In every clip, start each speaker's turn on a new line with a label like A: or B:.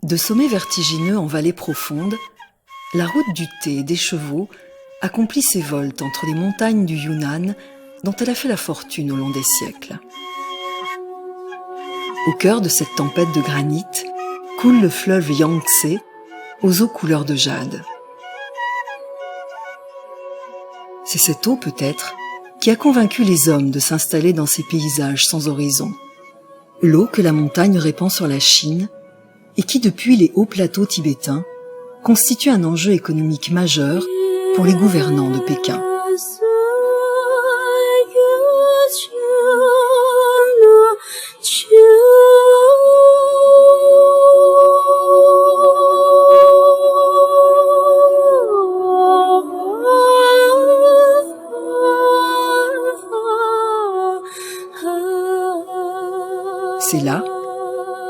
A: De sommets vertigineux en vallées profondes, la route du thé et des chevaux accomplit ses volts entre les montagnes du Yunnan dont elle a fait la fortune au long des siècles. Au cœur de cette tempête de granit coule le fleuve Yangtze aux eaux couleur de jade. C'est cette eau peut-être qui a convaincu les hommes de s'installer dans ces paysages sans horizon. L'eau que la montagne répand sur la Chine et qui, depuis les hauts plateaux tibétains, constitue un enjeu économique majeur pour les gouvernants de Pékin. C'est là,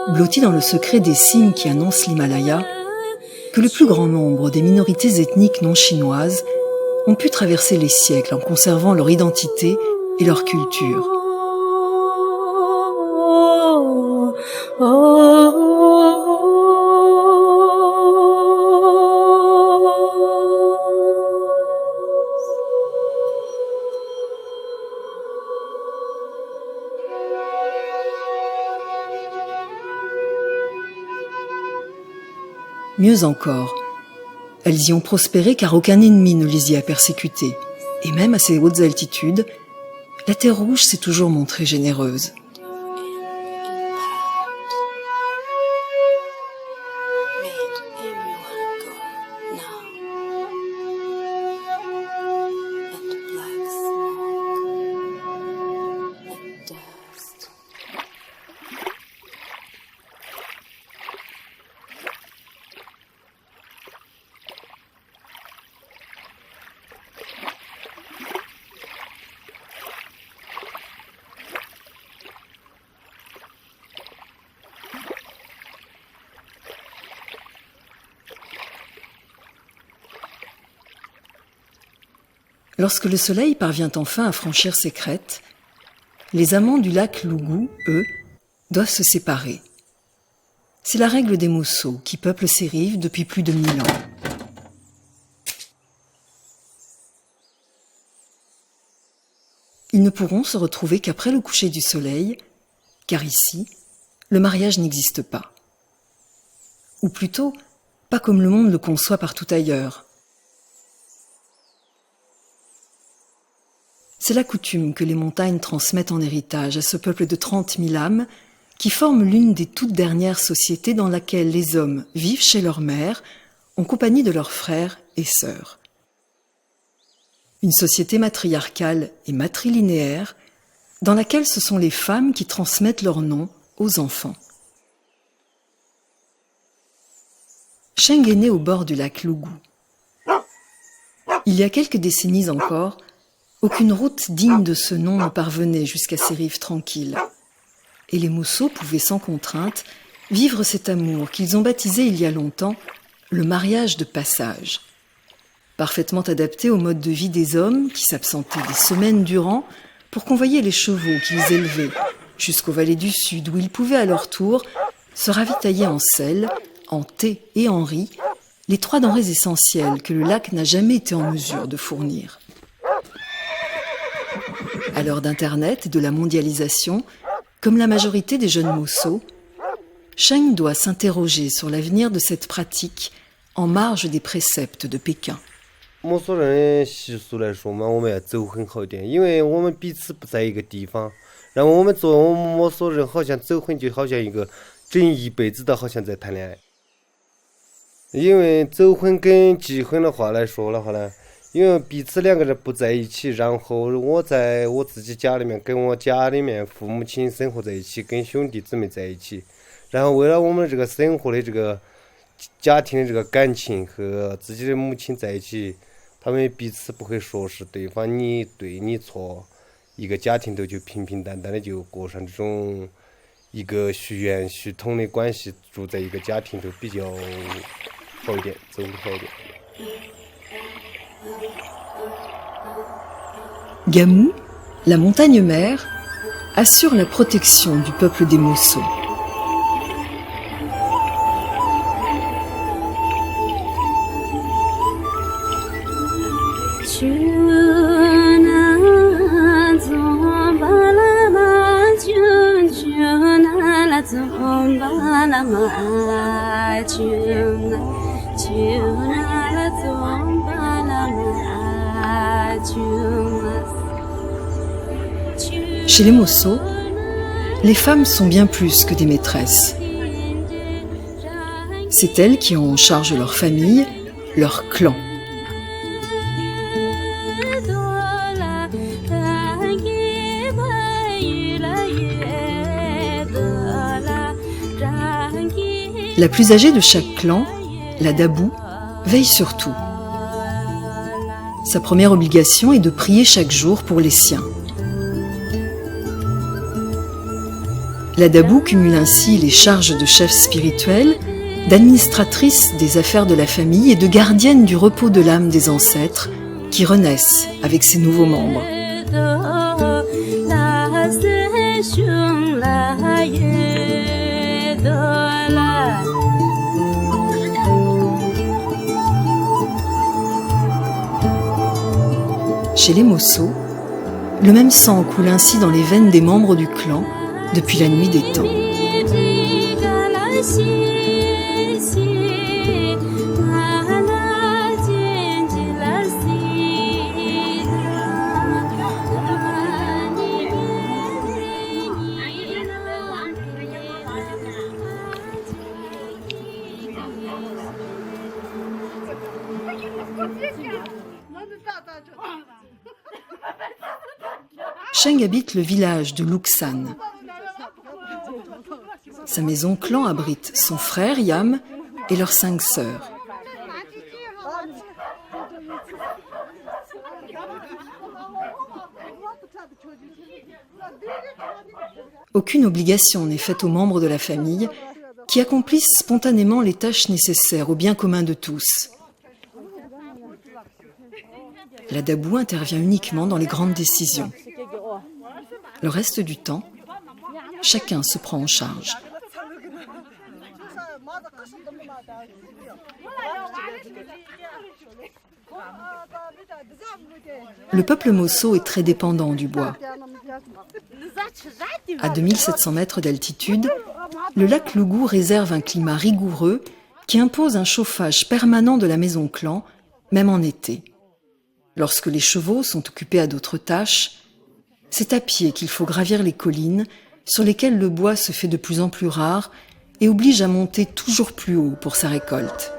A: blotti dans le secret des signes qui annoncent l'Himalaya, que le plus grand nombre des minorités ethniques non chinoises ont pu traverser les siècles en conservant leur identité et leur culture. Mieux encore, elles y ont prospéré car aucun ennemi ne les y a persécutées. Et même à ces hautes altitudes, la terre rouge s'est toujours montrée généreuse. Lorsque le soleil parvient enfin à franchir ses crêtes, les amants du lac Lougou, eux, doivent se séparer. C'est la règle des Mosso qui peuplent ces rives depuis plus de 1000 ans. Ils ne pourront se retrouver qu'après le coucher du soleil, car ici, le mariage n'existe pas. Ou plutôt, pas comme le monde le conçoit partout ailleurs. C'est la coutume que les montagnes transmettent en héritage à ce peuple de 30 000 âmes qui forme l'une des toutes dernières sociétés dans laquelle les hommes vivent chez leur mère en compagnie de leurs frères et sœurs. Une société matriarcale et matrilinéaire dans laquelle ce sont les femmes qui transmettent leur nom aux enfants. Sheng est né au bord du lac Lougou. Il y a quelques décennies encore, aucune route digne de ce nom ne parvenait jusqu'à ces rives tranquilles. Et les Mosso pouvaient sans contrainte vivre cet amour qu'ils ont baptisé il y a longtemps le mariage de passage. Parfaitement adapté au mode de vie des hommes qui s'absentaient des semaines durant pour convoyer les chevaux qu'ils élevaient jusqu'aux vallées du sud où ils pouvaient à leur tour se ravitailler en sel, en thé et en riz, les 3 denrées essentielles que le lac n'a jamais été en mesure de fournir. À l'heure d'Internet et de la mondialisation, comme la majorité des jeunes Mosso, Sheng doit s'interroger sur l'avenir de cette pratique en marge des préceptes de Pékin.
B: 摩梭人的习俗来说嘛，我们要走很好一点，因为我们彼此不在一个地方，然后我们作为摩梭人，好像走很就好像一个整一辈子都好像在谈恋爱。因为走婚跟结婚的话来说的话呢，因为彼此2个人不在一起，然后我在我自己家里面跟我家里面父母亲生活在一起，跟兄弟姊妹在一起，然后为了我们这个生活的这个家庭的这个感情和自己的母亲在一起。他们彼此不会说是对方你对你错，一个家庭都就平平淡淡的就过上这种一个血缘血统的关系，住在一个家庭都比较好一点，走得好一点。
A: Gamou, la montagne mère, assure la protection du peuple des Mosso. Chez les Mosso, les femmes sont bien plus que des maîtresses. C'est elles qui ont en charge leur famille, leur clan. La plus âgée de chaque clan, la Dabou, veille sur tout. Sa première obligation est de prier chaque jour pour les siens. La Dabou cumule ainsi les charges de chef spirituel, d'administratrice des affaires de la famille et de gardienne du repos de l'âme des ancêtres qui renaissent avec ses nouveaux membres. Chez les Mosso, le même sang coule ainsi dans les veines des membres du clan depuis la nuit des temps. Cheng habite le village de Luksan. Sa maison clan abrite son frère Yam et leurs 5 sœurs. Aucune obligation n'est faite aux membres de la famille qui accomplissent spontanément les tâches nécessaires au bien commun de tous. La Dabou intervient uniquement dans les grandes décisions. Le reste du temps, chacun se prend en charge. Le peuple Mosso est très dépendant du bois. À 2700 mètres d'altitude, le lac Lougou réserve un climat rigoureux qui impose un chauffage permanent de la maison clan, même en été. Lorsque les chevaux sont occupés à d'autres tâches, c'est à pied qu'il faut gravir les collines sur lesquelles le bois se fait de plus en plus rare et oblige à monter toujours plus haut pour sa récolte.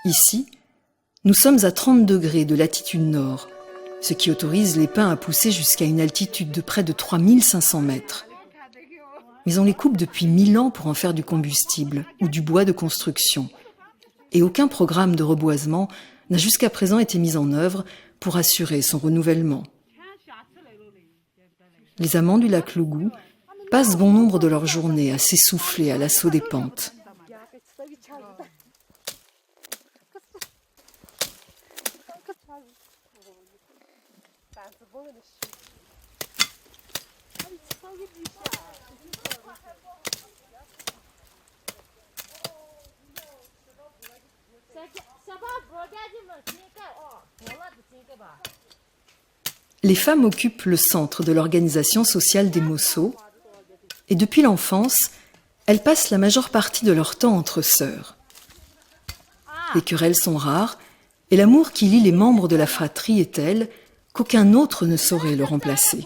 A: Ici, nous sommes à 30 degrés de latitude nord, ce qui autorise les pins à pousser jusqu'à une altitude de près de 3500 mètres. Mais on les coupe depuis 1000 ans pour en faire du combustible ou du bois de construction. Et aucun programme de reboisement n'a jusqu'à présent été mis en œuvre pour assurer son renouvellement. Les amants du lac Lougou passent bon nombre de leurs journées à s'essouffler à l'assaut des pentes. Les femmes occupent le centre de l'organisation sociale des Mosso et depuis l'enfance, elles passent la majeure partie de leur temps entre sœurs. Les querelles sont rares Et l'amour qui lie les membres de la fratrie est tel qu'aucun autre ne saurait le remplacer.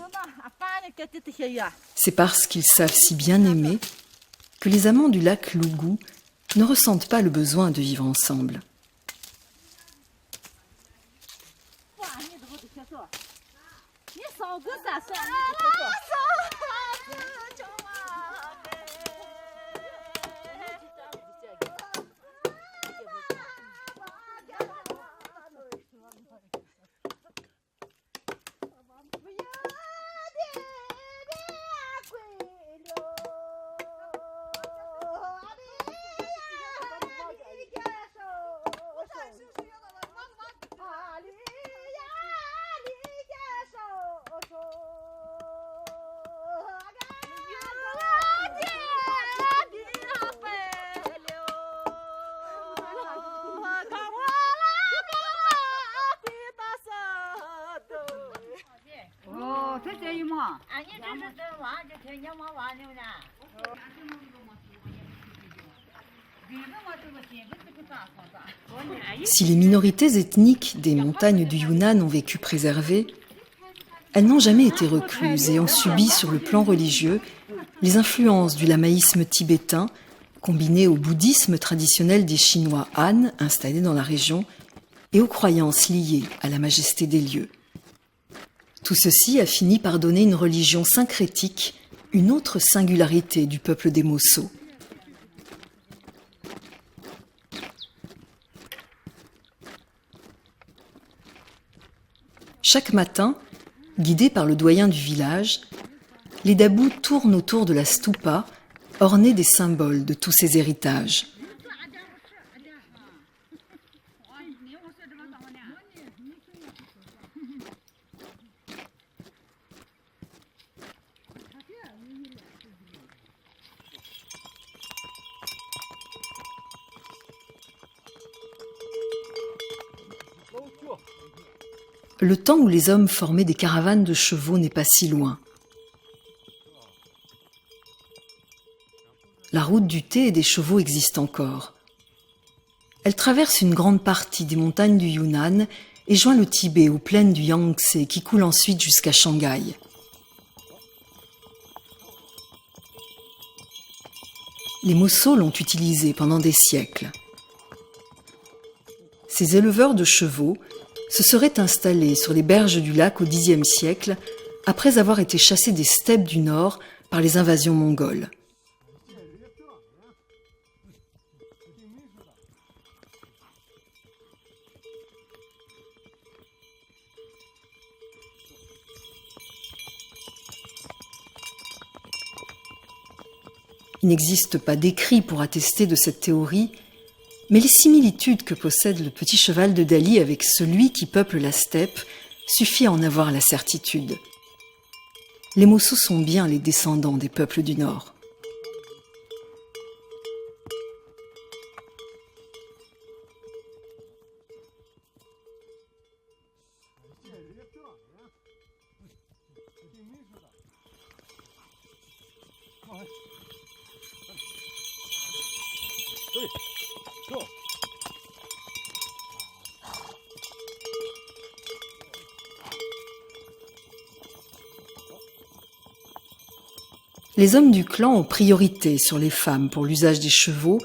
A: C'est parce qu'ils savent si bien aimer que les amants du lac Lougou ne ressentent pas le besoin de vivre ensemble. Si les minorités ethniques des montagnes du Yunnan ont vécu préservées, elles n'ont jamais été recluses et ont subi sur le plan religieux les influences du lamaïsme tibétain, combinées au bouddhisme traditionnel des Chinois Han installés dans la région et aux croyances liées à la majesté des lieux. Tout ceci a fini par donner une religion syncrétique, une autre singularité du peuple des Mosso. Chaque matin, guidés par le doyen du village, les Dabous tournent autour de la stupa, ornée des symboles de tous ces héritages. Le temps où les hommes formaient des caravanes de chevaux n'est pas si loin. La route du thé et des chevaux existe encore. Elle traverse une grande partie des montagnes du Yunnan et joint le Tibet aux plaines du Yangtze qui coule ensuite jusqu'à Shanghai. Les Mosso l'ont utilisée pendant des siècles. Ces éleveurs de chevaux se seraient installés sur les berges du lac au Xe siècle après avoir été chassés des steppes du nord par les invasions mongoles. Il n'existe pas d'écrit pour attester de cette théorie, mais les similitudes que possède le petit cheval de Dali avec celui qui peuple la steppe suffit à en avoir la certitude. Les Mosso sont bien les descendants des peuples du Nord. Les hommes du clan ont priorité sur les femmes pour l'usage des chevaux,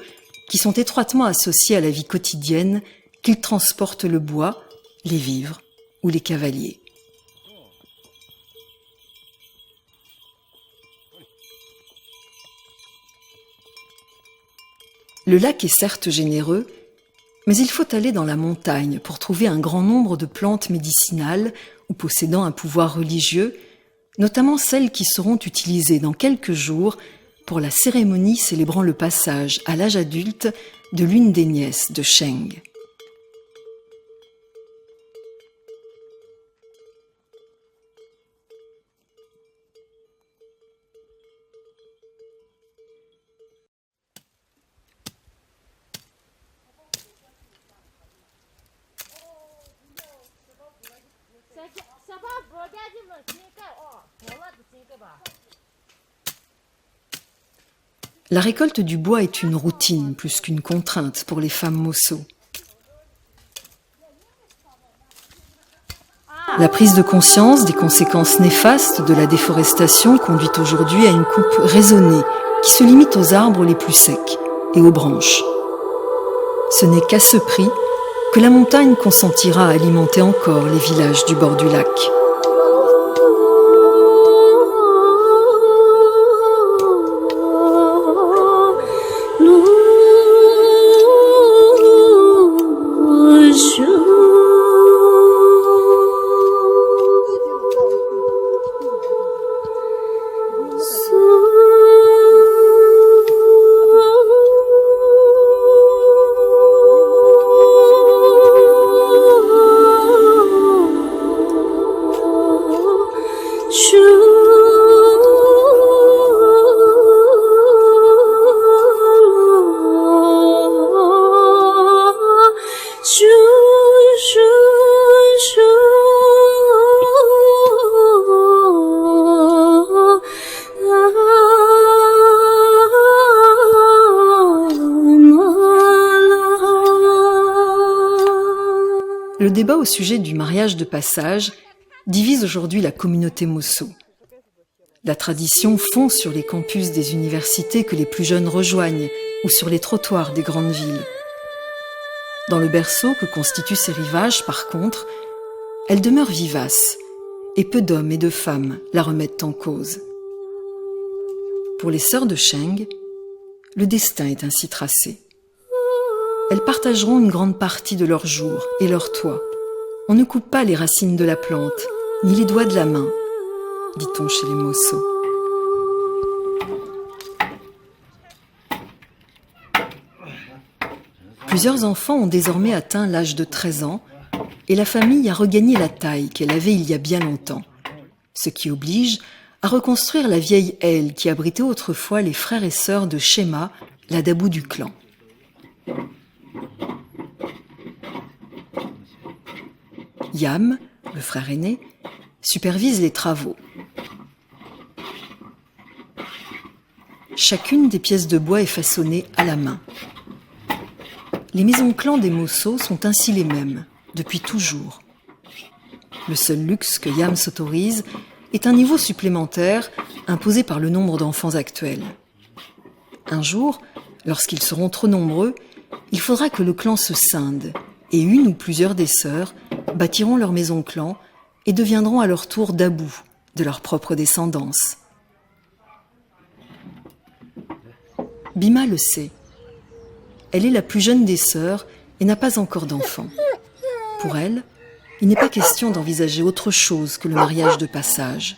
A: qui sont étroitement associés à la vie quotidienne, qu'ils transportent le bois, les vivres ou les cavaliers. Le lac est certes généreux, mais il faut aller dans la montagne pour trouver un grand nombre de plantes médicinales ou possédant un pouvoir religieux, notamment celles qui seront utilisées dans quelques jours pour la cérémonie célébrant le passage à l'âge adulte de l'une des nièces de Sheng. La récolte du bois est une routine plus qu'une contrainte pour les femmes Mosso. La prise de conscience des conséquences néfastes de la déforestation conduit aujourd'hui à une coupe raisonnée qui se limite aux arbres les plus secs et aux branches. Ce n'est qu'à ce prix que la montagne consentira à alimenter encore les villages du bord du lac. Le débat au sujet du mariage de passage divise aujourd'hui la communauté mosso. La tradition fond sur les campus des universités que les plus jeunes rejoignent ou sur les trottoirs des grandes villes. Dans le berceau que constituent ces rivages, par contre, elle demeure vivace et peu d'hommes et de femmes la remettent en cause. Pour les sœurs de Sheng, le destin est ainsi tracé. Elles partageront une grande partie de leur jour et leur toit. On ne coupe pas les racines de la plante, ni les doigts de la main, dit-on chez les Mosso. Plusieurs enfants ont désormais atteint l'âge de 13 ans et la famille a regagné la taille qu'elle avait il y a bien longtemps, ce qui oblige à reconstruire la vieille aile qui abritait autrefois les frères et sœurs de Shema, la dabou du clan. Yam, le frère aîné, supervise les travaux. Chacune des pièces de bois est façonnée à la main. Les maisons clans des Mosso sont ainsi les mêmes, depuis toujours. Le seul luxe que Yam s'autorise est un niveau supplémentaire imposé par le nombre d'enfants actuels. Un jour, lorsqu'ils seront trop nombreux, il faudra que le clan se scinde et une ou plusieurs des sœurs bâtiront leur maison clan et deviendront à leur tour dabou de leur propre descendance. Bima le sait. Elle est la plus jeune des sœurs et n'a pas encore d'enfant. Pour elle, il n'est pas question d'envisager autre chose que le mariage de passage.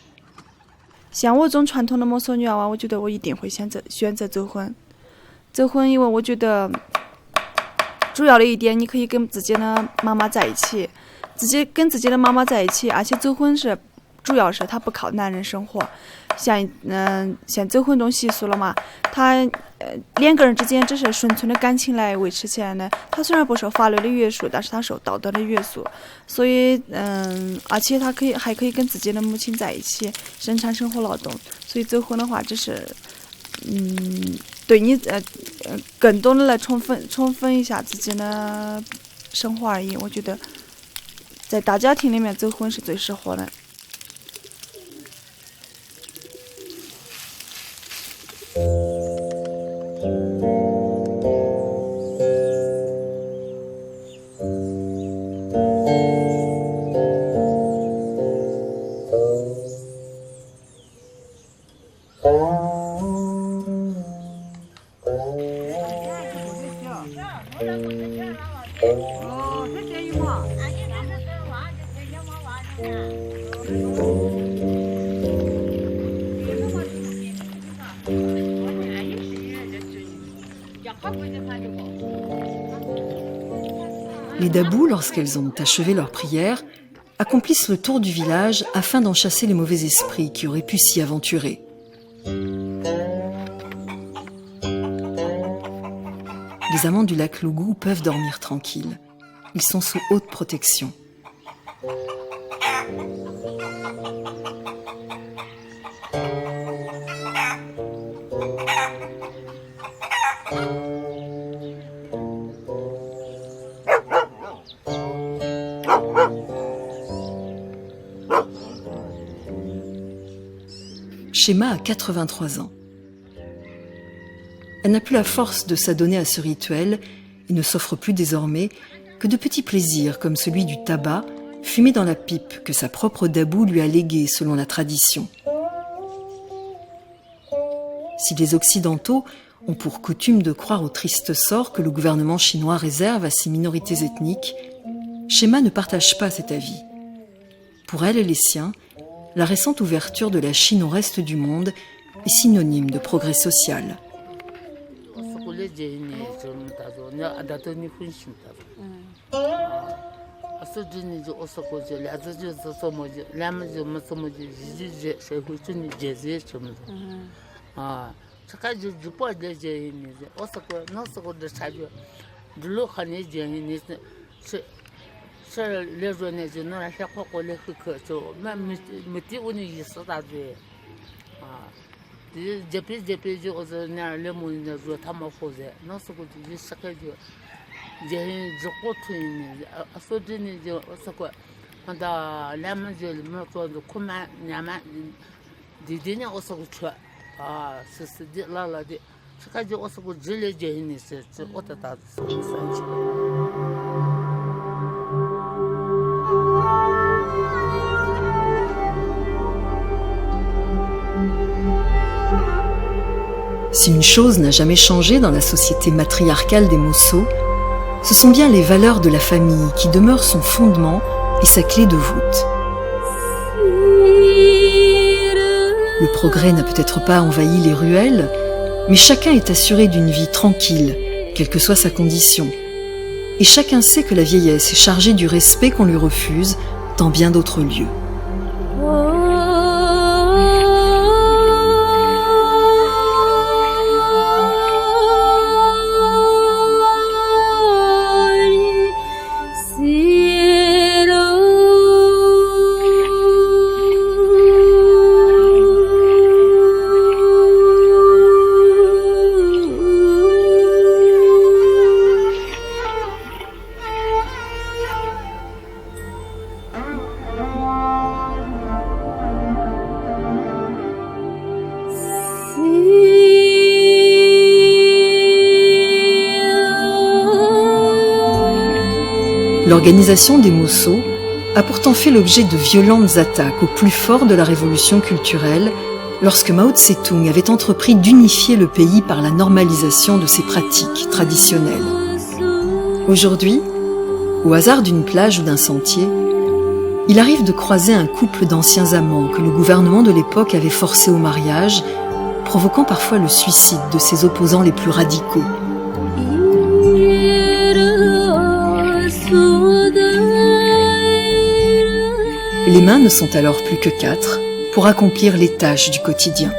C: 像我这种传统的摩梭女娃，我觉得我一定会选择走婚。走婚，因为我觉得主要的一点，你可以跟自己的妈妈在一起，跟自己的妈妈在一起，而且走婚是主要是他不靠男人生活。像走婚这种习俗了嘛，他两个人之间只是纯粹的感情来维持起来呢。他虽然不受法律的约束，但是他受道德的约束，所以而且他还可以跟自己的母亲在一起生产生活劳动。所以走婚的话，只是对你更多的来充分一下自己的生活而已。我觉得在大家庭里面走婚是最适合的。
A: Les dabous, lorsqu'elles ont achevé leur prière, accomplissent le tour du village afin d'en chasser les mauvais esprits qui auraient pu s'y aventurer. Les amants du lac Lougou peuvent dormir tranquilles. Ils sont sous haute protection. Shema a 83 ans. Elle n'a plus la force de s'adonner à ce rituel et ne s'offre plus désormais que de petits plaisirs comme celui du tabac fumé dans la pipe que sa propre dabou lui a légué selon la tradition. Si les Occidentaux ont pour coutume de croire au triste sort que le gouvernement chinois réserve à ces minorités ethniques, Shema ne partage pas cet avis. Pour elle et les siens, la récente ouverture de la Chine au reste du monde est synonyme de progrès social. Si une chose n'a jamais changé dans la société matriarcale des Mosso, ce sont bien les valeurs de la famille qui demeurent son fondement et sa clé de voûte. Le progrès n'a peut-être pas envahi les ruelles, mais chacun est assuré d'une vie tranquille, quelle que soit sa condition. Et chacun sait que la vieillesse est chargée du respect qu'on lui refuse dans bien d'autres lieux. L'organisation des Mosso a pourtant fait l'objet de violentes attaques au plus fort de la révolution culturelle lorsque Mao Tse-tung avait entrepris d'unifier le pays par la normalisation de ses pratiques traditionnelles. Aujourd'hui, au hasard d'une plage ou d'un sentier, il arrive de croiser un couple d'anciens amants que le gouvernement de l'époque avait forcé au mariage, provoquant parfois le suicide de ses opposants les plus radicaux. Les mains ne sont alors plus que 4 pour accomplir les tâches du quotidien.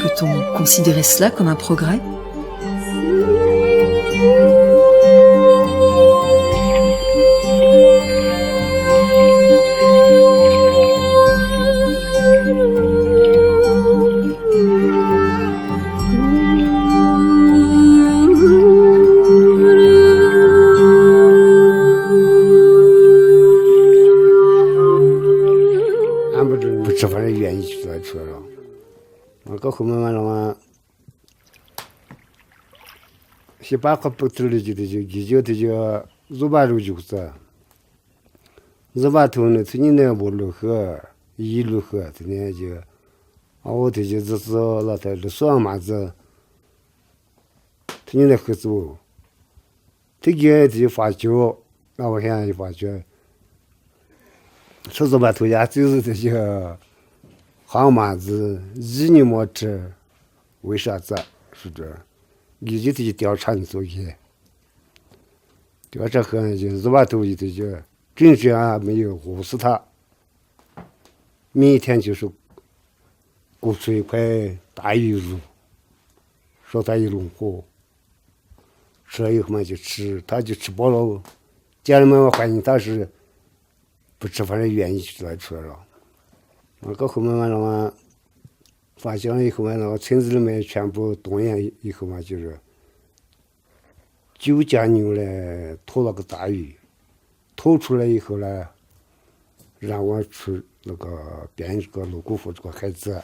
A: Peut-on considérer cela comme un progrès ?
D: 后面完了嘛，西巴克不走了就入巴路就是，入巴头呢，今年呢不路河，一路河，今年就，我就是那在路上嘛子，今年的合作，这个就发觉，那我现在就发觉，说入巴头呀，就是这些。好嘛子，一年没吃，为啥子？是这，你就得调查做些，调查很就是把头一就真正啊没有饿死他，每天就是鼓吹一块大鱼肉，说他一笼火，吃了以后嘛就吃，他就吃饱了，家人们欢迎他是不吃饭的愿意出来了。到后面完了嘛，发现了以后完了，村子里面全部动员以后嘛，就是9家牛呢拖了个大鱼，拖出来以后呢，让我出那个编这个泸沽湖这个海子，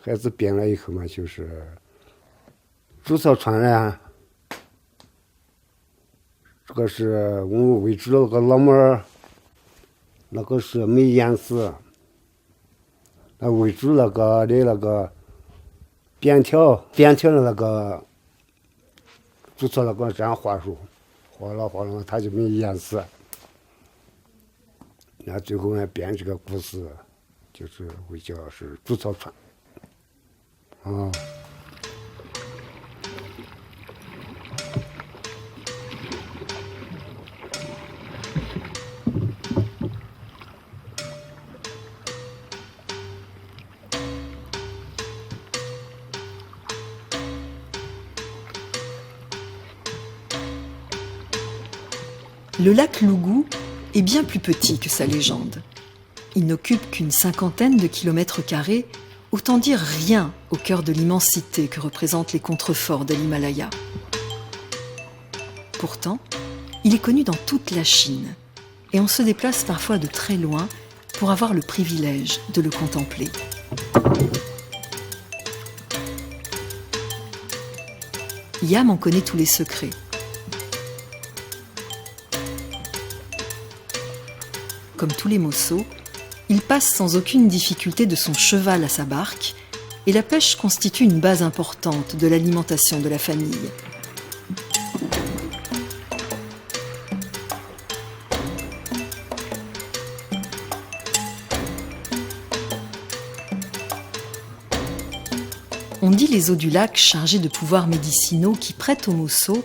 D: 海子编了以后嘛，就是竹草船人，这个是我们围住了个老门儿，那个是没颜色，那围住那个的那个边条的那个竹草那个这样画出，画了，它就没颜色。那最后呢，编这个故事，就是会叫是竹草船，啊。
A: Le lac Lougou est bien plus petit que sa légende. Il n'occupe qu'une 50aine de kilomètres carrés, autant dire rien au cœur de l'immensité que représentent les contreforts de l'Himalaya. Pourtant, il est connu dans toute la Chine et on se déplace parfois de très loin pour avoir le privilège de le contempler. Yam en connaît tous les secrets. Comme tous les Mosso, il passe sans aucune difficulté de son cheval à sa barque et la pêche constitue une base importante de l'alimentation de la famille. On dit les eaux du lac chargées de pouvoirs médicinaux qui prêtent aux Mosso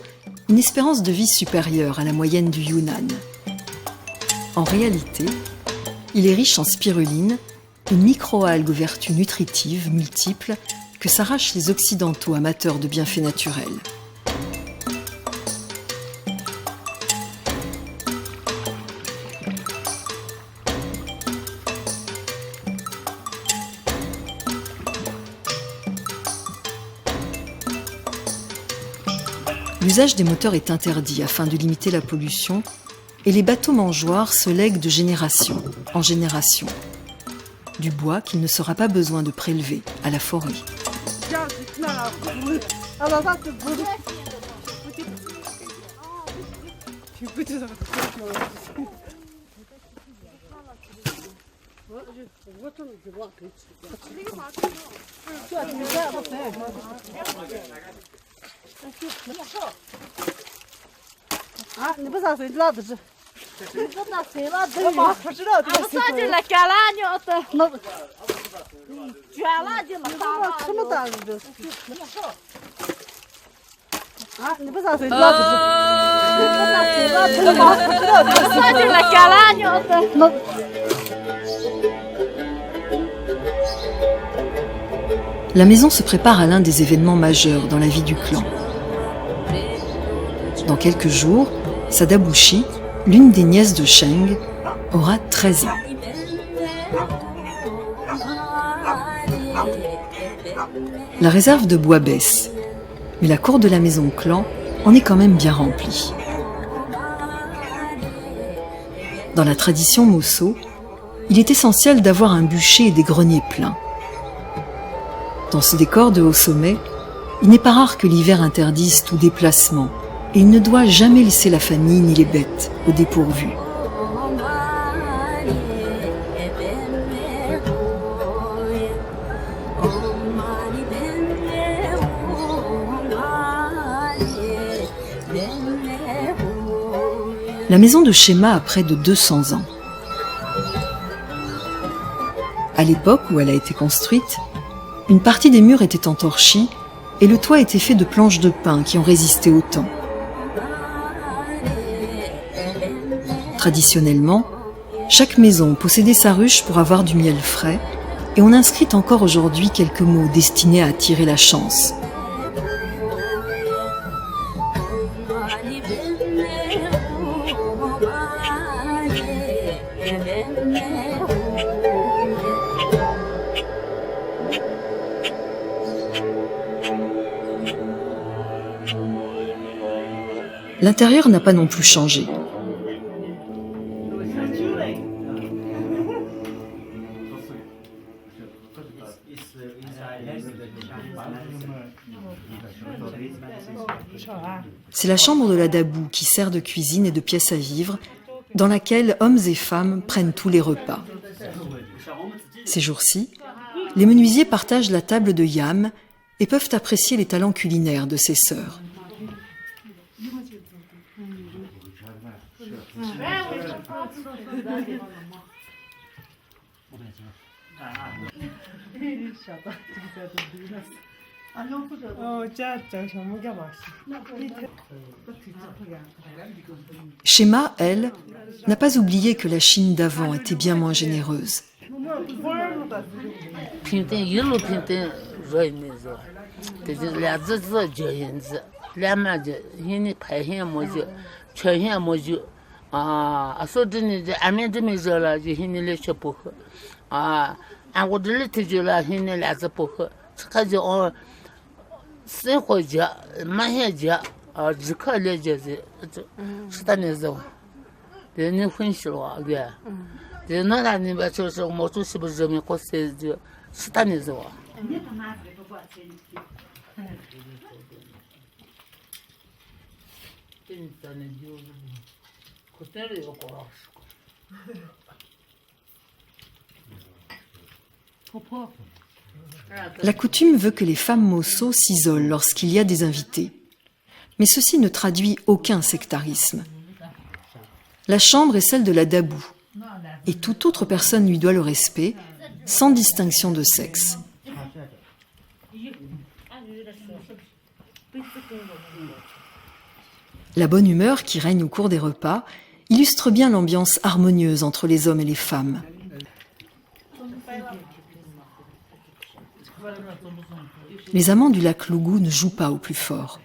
A: une espérance de vie supérieure à la moyenne du Yunnan. En réalité, il est riche en spiruline, une microalgue aux vertus nutritives multiples que s'arrachent les Occidentaux amateurs de bienfaits naturels. L'usage des moteurs est interdit afin de limiter la pollution et les bateaux mangeoires se lèguent de génération en génération. Du bois qu'il ne sera pas besoin de prélever à la forêt. La maison se prépare à l'un des événements majeurs dans la vie du clan. Dans quelques jours, Sadabushi, l'une des nièces de Sheng, aura 13 ans. La réserve de bois baisse, mais la cour de la maison clan en est quand même bien remplie. Dans la tradition Mosso, il est essentiel d'avoir un bûcher et des greniers pleins. Dans ce décor de haut sommet, il n'est pas rare que l'hiver interdise tout déplacement et il ne doit jamais laisser la famille ni les bêtes au dépourvu. La maison de Shema a près de 200 ans. À l'époque où elle a été construite, une partie des murs était en torchis et le toit était fait de planches de pin qui ont résisté au temps. Traditionnellement, chaque maison possédait sa ruche pour avoir du miel frais et on inscrit encore aujourd'hui quelques mots destinés à attirer la chance. L'intérieur n'a pas non plus changé. C'est la chambre de la Dabou qui sert de cuisine et de pièce à vivre, dans laquelle hommes et femmes prennent tous les repas. Ces jours-ci, les menuisiers partagent la table de Yam et peuvent apprécier les talents culinaires de ses sœurs. Shema, elle, n'a pas oublié que la Chine d'avant était bien moins généreuse. La coutume veut que les femmes mosso s'isolent lorsqu'il y a des invités. Mais ceci ne traduit aucun sectarisme. La chambre est celle de la Dabou, et toute autre personne lui doit le respect, sans distinction de sexe. La bonne humeur qui règne au cours des repas illustre bien l'ambiance harmonieuse entre les hommes et les femmes. Les amants du lac Lougou ne jouent pas au plus fort.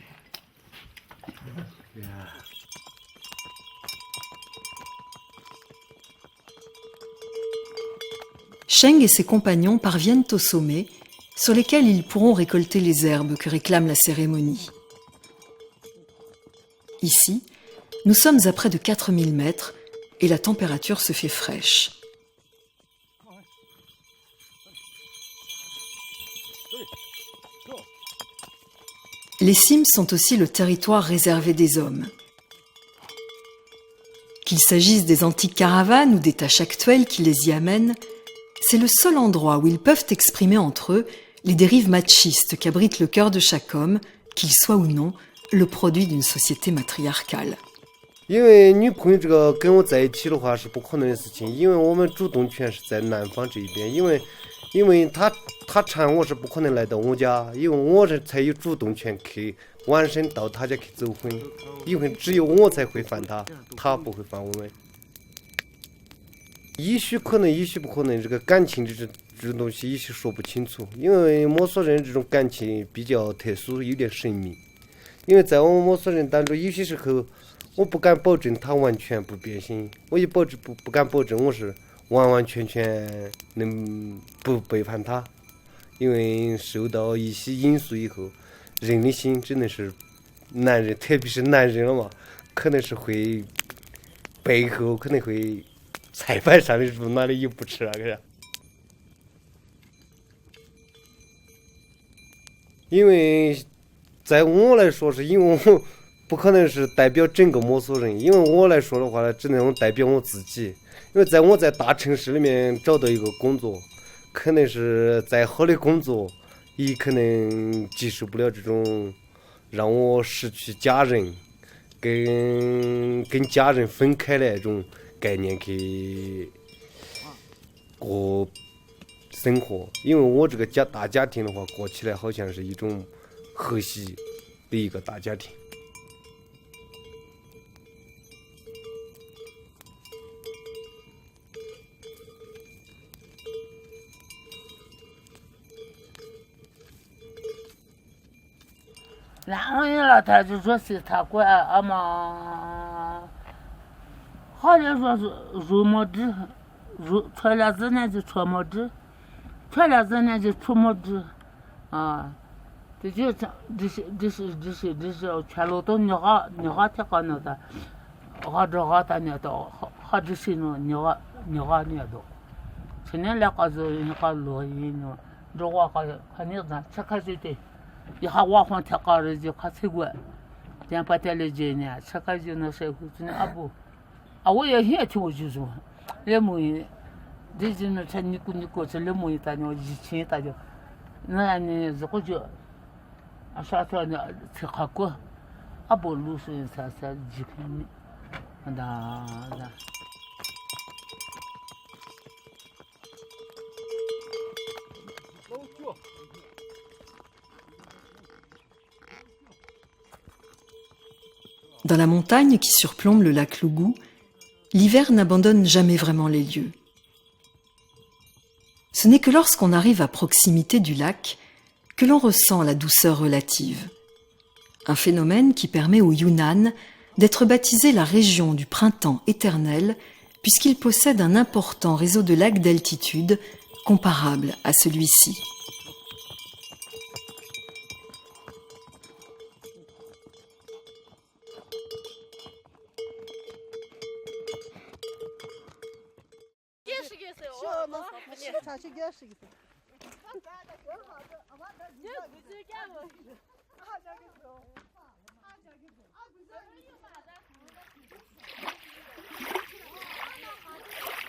A: Sheng et ses compagnons parviennent au sommet, sur lesquels ils pourront récolter les herbes que réclame la cérémonie. Ici, nous sommes à près de 4000 mètres et la température se fait fraîche. Les cimes sont aussi le territoire réservé des hommes. Qu'il s'agisse des antiques caravanes ou des tâches actuelles qui les y amènent, c'est le seul endroit où ils peuvent exprimer entre eux les dérives machistes qu'abrite le cœur de chaque homme, qu'il soit ou non le produit d'une société matriarcale.
B: 因为女朋友这个跟我在一起的话是不可能的事情，因为我们主动权是在男方这一边，因为他缠我是不可能来到我家，因为我这才有主动权去晚上到他家去走婚，因为只有我才会犯他，他不会犯我们。也许可能，也许不可能，这个感情这东西也许说不清楚，因为摩梭人这种感情比较特殊，有点神秘。因为在我们摩梭人当中，有些时候我不敢保证他完全不变心，我也不敢保证我是完全能不背叛他，因为受到一些因素以后，人的心真的是男人，特别是男人了嘛，可能是会背后可能会菜板上的肉哪里有不吃那个。因为在我来说，是因为我不可能是代表整个摩梭人，因为我来说的话，只能代表我自己。因为我在大城市里面找到一个工作，可能是再好的工作，也可能接受不了这种让我失去家人，跟家人分开的那种概念去过生活。因为我这个大家庭的话，过起来好像是一种和谐的一个大家庭。
E: 然后了，他就说是他管俺嘛，好像说是入没子，出了子呢就出没子，出了子呢就出没子，啊，这全路都你好听个那的，好他那的，好这些呢你好那的，今年2个子你好落雨呢，这我好你子吃开水的。一下我黄天高日就看吃过，连把带来几年，吃个就能晒回去啊不，啊我也现听我就说，那么这就能吃你过吃那么大鸟1000大就，那你这个就，啊啥时候呢吃好过，啊不露水才几块米，那。
A: Dans la montagne qui surplombe le lac Lougou, l'hiver n'abandonne jamais vraiment les lieux. Ce n'est que lorsqu'on arrive à proximité du lac que l'on ressent la douceur relative. Un phénomène qui permet au Yunnan d'être baptisé la région du printemps éternel, puisqu'il possède un important réseau de lacs d'altitude comparable à celui-ci.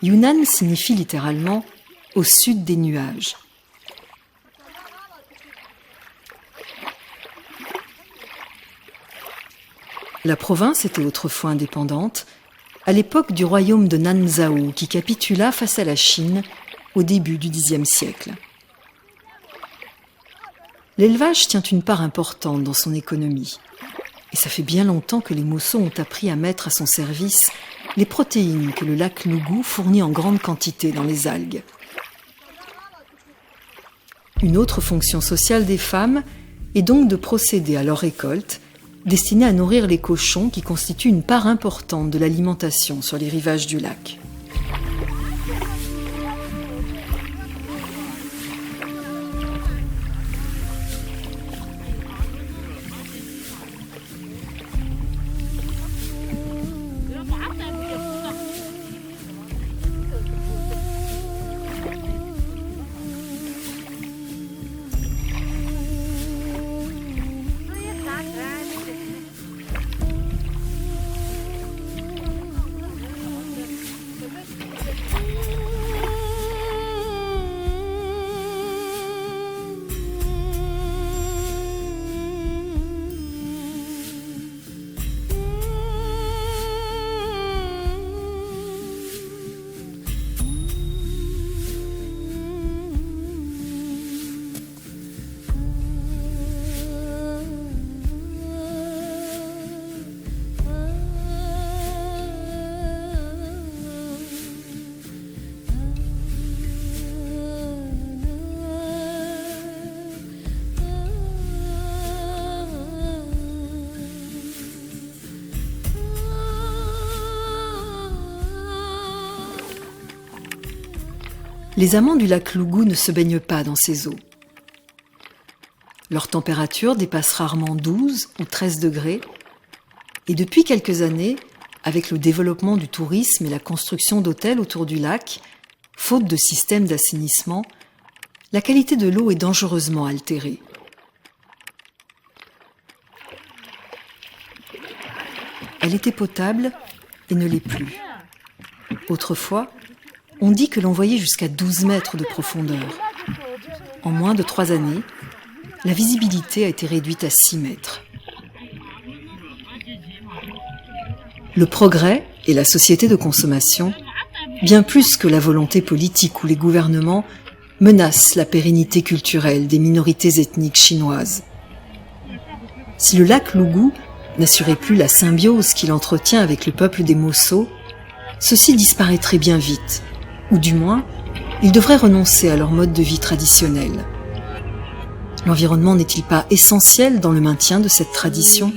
A: Yunnan signifie littéralement « au sud des nuages ». La province était autrefois indépendante, à l'époque du royaume de Nanzhao qui capitula face à la Chine au début du Xe siècle. L'élevage tient une part importante dans son économie. Et ça fait bien longtemps que les Mosso ont appris à mettre à son service les protéines que le lac Lougou fournit en grande quantité dans les algues. Une autre fonction sociale des femmes est donc de procéder à leur récolte, destinée à nourrir les cochons qui constituent une part importante de l'alimentation sur les rivages du lac. Les amants du lac Lougou ne se baignent pas dans ces eaux. Leur température dépasse rarement 12 ou 13 degrés. Et depuis quelques années, avec le développement du tourisme et la construction d'hôtels autour du lac, faute de système d'assainissement, la qualité de l'eau est dangereusement altérée. Elle était potable et ne l'est plus. Autrefois, on dit que l'on voyait jusqu'à 12 mètres de profondeur. En moins de 3 années, la visibilité a été réduite à 6 mètres. Le progrès et la société de consommation, bien plus que la volonté politique ou les gouvernements, menacent la pérennité culturelle des minorités ethniques chinoises. Si le lac Lougou n'assurait plus la symbiose qu'il entretient avec le peuple des Mosso, ceux-ci disparaîtraient bien vite, ou du moins, ils devraient renoncer à leur mode de vie traditionnel. L'environnement n'est-il pas essentiel dans le maintien de cette tradition ?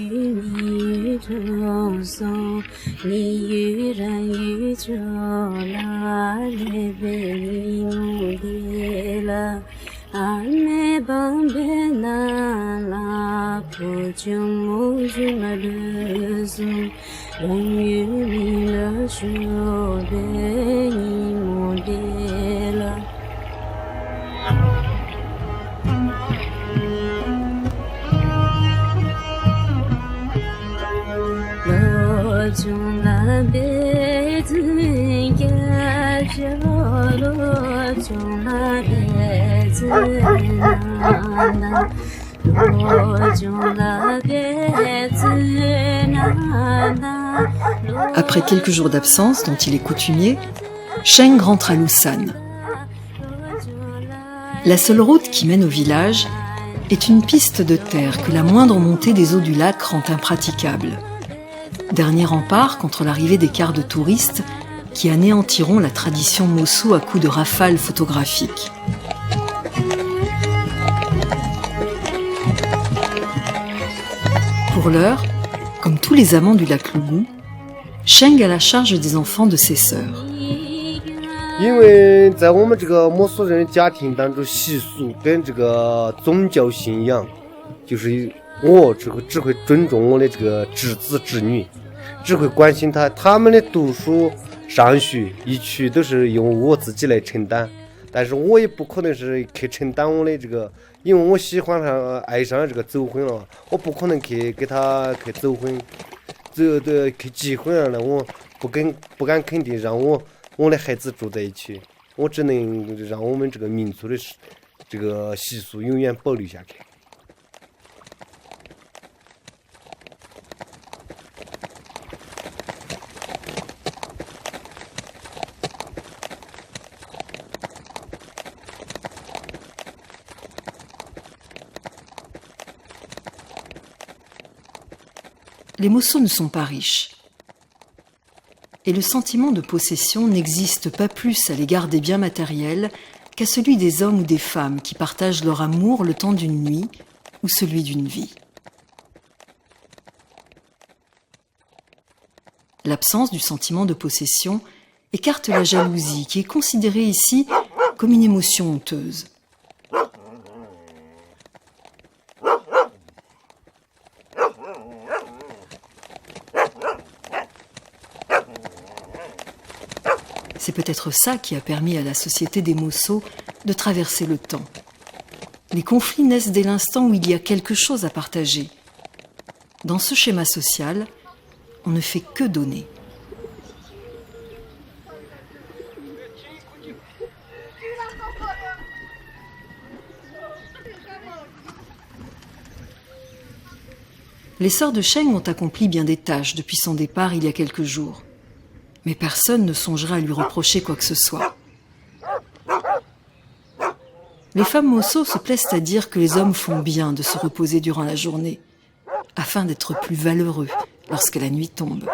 A: Après quelques jours d'absence dont il est coutumier, Sheng rentre à Lushan. La seule route qui mène au village est une piste de terre que la moindre montée des eaux du lac rend impraticable. Dernier rempart contre l'arrivée des cars de touristes qui anéantiront la tradition mosso à coups de rafales photographiques. Pour l'heure, comme tous les amants du lac Loubou, Sheng a la charge des enfants de ses sœurs.
B: 因为在我们这个摩梭人的家庭当中，习俗跟这个宗教信仰，就是我只会尊重我的这个侄子侄女，只会关心他们的读书上学一切都是由我自己来承担，但是我也不可能是去承担我的这个，因为我喜欢上爱上了这个走婚了，我不可能去给他去走婚，去结婚了，我不敢肯定让我的孩子住在一起，我只能让我们这个民族的这个习俗永远保留下去。
A: Les Mossos ne sont pas riches. Et le sentiment de possession n'existe pas plus à l'égard des biens matériels qu'à celui des hommes ou des femmes qui partagent leur amour le temps d'une nuit ou celui d'une vie. L'absence du sentiment de possession écarte la jalousie qui est considérée ici comme une émotion honteuse. C'est peut-être ça qui a permis à la société des Mossos de traverser le temps. Les conflits naissent dès l'instant où il y a quelque chose à partager. Dans ce schéma social, on ne fait que donner. Les sœurs de Sheng ont accompli bien des tâches depuis son départ il y a quelques jours. Mais personne ne songera à lui reprocher quoi que ce soit. Les femmes Mossos se plaisent à dire que les hommes font bien de se reposer durant la journée, afin d'être plus valeureux lorsque la nuit tombe.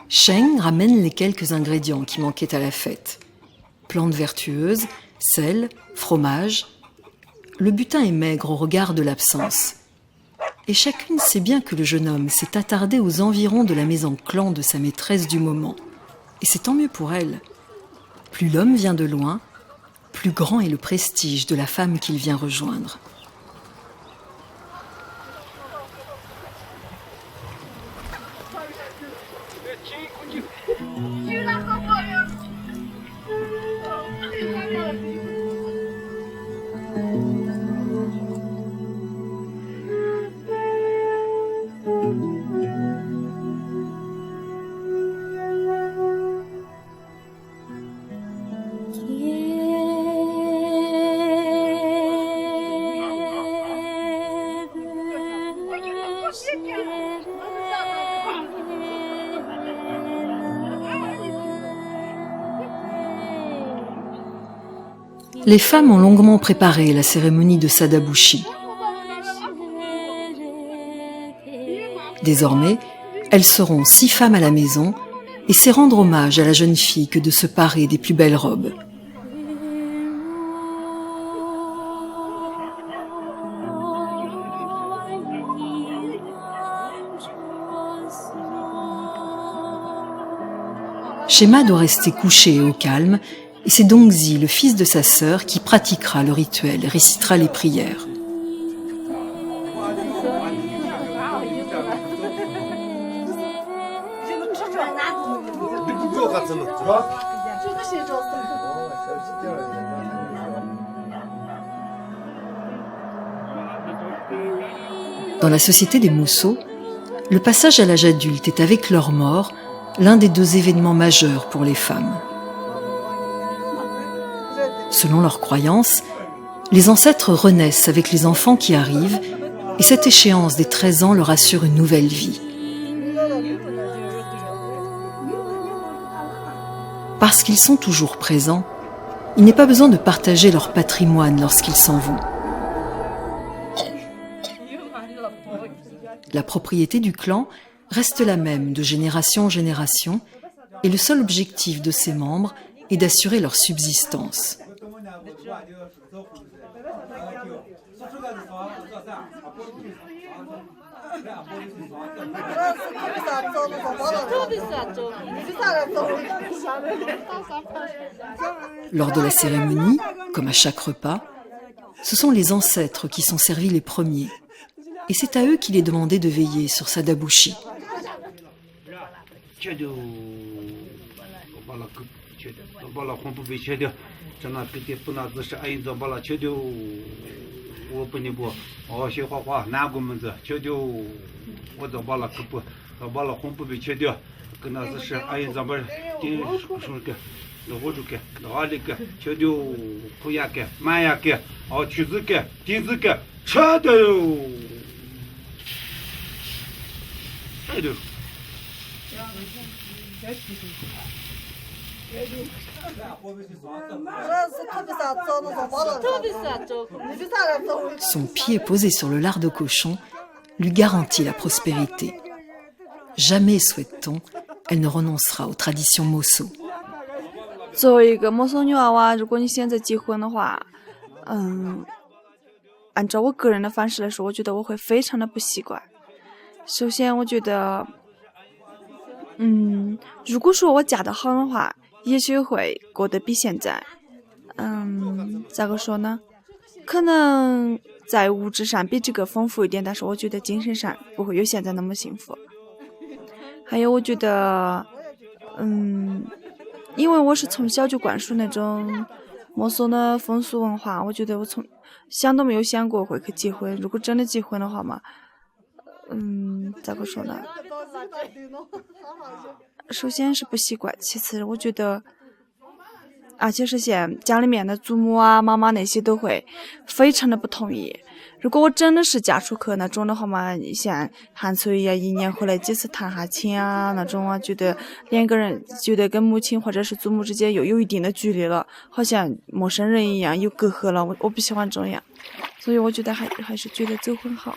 A: Sheng ramène les quelques ingrédients qui manquaient à la fête. Plantes vertueuses, sel, fromage. Le butin est maigre au regard de l'absence. Et chacune sait bien que le jeune homme s'est attardé aux environs de la maison clan de sa maîtresse du moment. Et c'est tant mieux pour elle. Plus l'homme vient de loin, plus grand est le prestige de la femme qu'il vient rejoindre. Les femmes ont longuement préparé la cérémonie de Sadabushi. Désormais, elles seront 6 femmes à la maison et c'est rendre hommage à la jeune fille que de se parer des plus belles robes. Shema doit rester couché et au calme, et c'est Dongzi, le fils de sa sœur, qui pratiquera le rituel et récitera les prières. Dans la société des Mosso, le passage à l'âge adulte est avec leur mort l'un des 2 événements majeurs pour les femmes. Selon leurs croyances, les ancêtres renaissent avec les enfants qui arrivent et cette échéance des 13 ans leur assure une nouvelle vie. Parce qu'ils sont toujours présents, il n'est pas besoin de partager leur patrimoine lorsqu'ils s'en vont. La propriété du clan reste la même de génération en génération et le seul objectif de ses membres est d'assurer leur subsistance. Lors de la cérémonie, comme à chaque repas, ce sont les ancêtres qui sont servis les premiers. Et c'est à eux qu'il est demandé de veiller sur sa dabushi. Son pied posé sur le lard de cochon lui garantit la prospérité. Jamais, souhaite-t-on, elle ne renoncera aux traditions Mosso.
C: 作为一个摩梭女娃娃，如果你现在结婚的话，按照我个人的方式来说，我觉得我会非常的不习惯。首先，我觉得，如果说我嫁得好的话，也许会过得比现在，咋个说呢？可能在物质上比这个丰富一点，但是我觉得精神上不会有现在那么幸福。还有，我觉得，因为我是从小就灌输那种摩梭的风俗文化，我觉得我从想都没有想过会去结婚。如果真的结婚的话嘛，咋个说呢？首先是不习惯，其次我觉得，而且是现家里面的祖母啊、妈妈那些都会非常的不同意。如果我真的是嫁出去那种的话嘛，像韩翠呀，一年回来几次探下亲啊那种啊，觉得两个人觉得跟母亲或者是祖母之间又有一定的距离了，好像陌生人一样，有隔阂了。我不喜欢这样，所以我觉得还是觉得走婚好。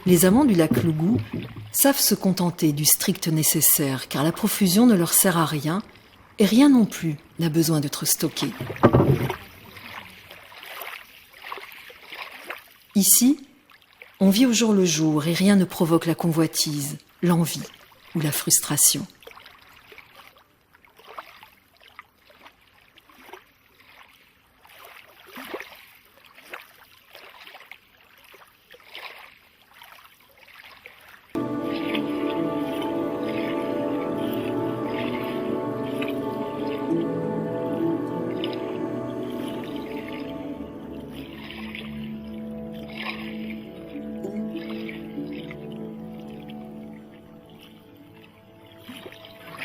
A: Les amants du lac Lougou savent se contenter du strict nécessaire car la profusion ne leur sert à rien et rien non plus n'a besoin d'être stocké. Ici, on vit au jour le jour et rien ne provoque la convoitise, l'envie ou la frustration.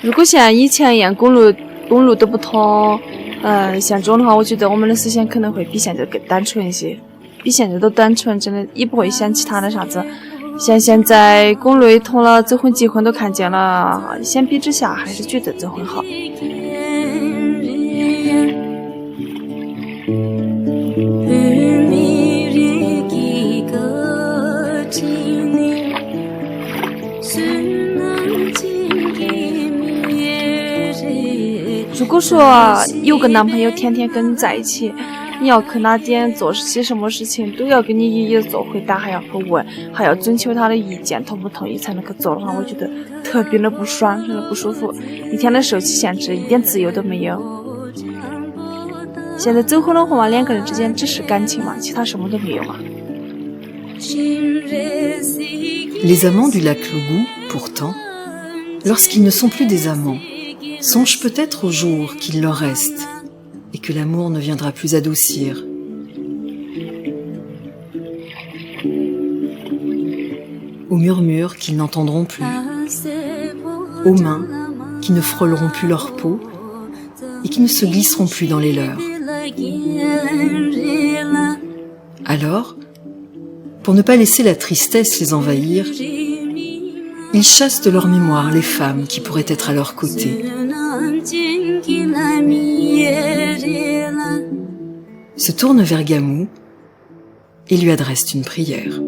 C: 如果像以前一样公路都不通，像这种的话，我觉得我们的思想可能会比现在更单纯一些，比现在都单纯，真的也不会想其他的啥子。像现在公路一通了，走婚结婚都看见了，相比之下还是觉得走婚好。如果说有个男朋友天天跟你在一起，你要去哪点做些什么事情都要跟你一一做回答，还要去问，还要征求他的意见，同不同意才能去做的话，我觉得特别的不爽，真的不舒服，一天的受起限制，一点自由都没有。现在走婚的话嘛，两个人之间只是感情嘛，其他什么都没有嘛。
A: Les amants du lac Lougou, pourtant, lorsqu'ils ne sont plus des amants, songent peut-être au jour qu'il leur reste et que l'amour ne viendra plus adoucir. Aux murmures qu'ils n'entendront plus, aux mains qui ne frôleront plus leur peau et qui ne se glisseront plus dans les leurs. Alors, pour ne pas laisser la tristesse les envahir, ils chassent de leur mémoire les femmes qui pourraient être à leur côté. Se tournent vers Gamou et lui adressent une prière.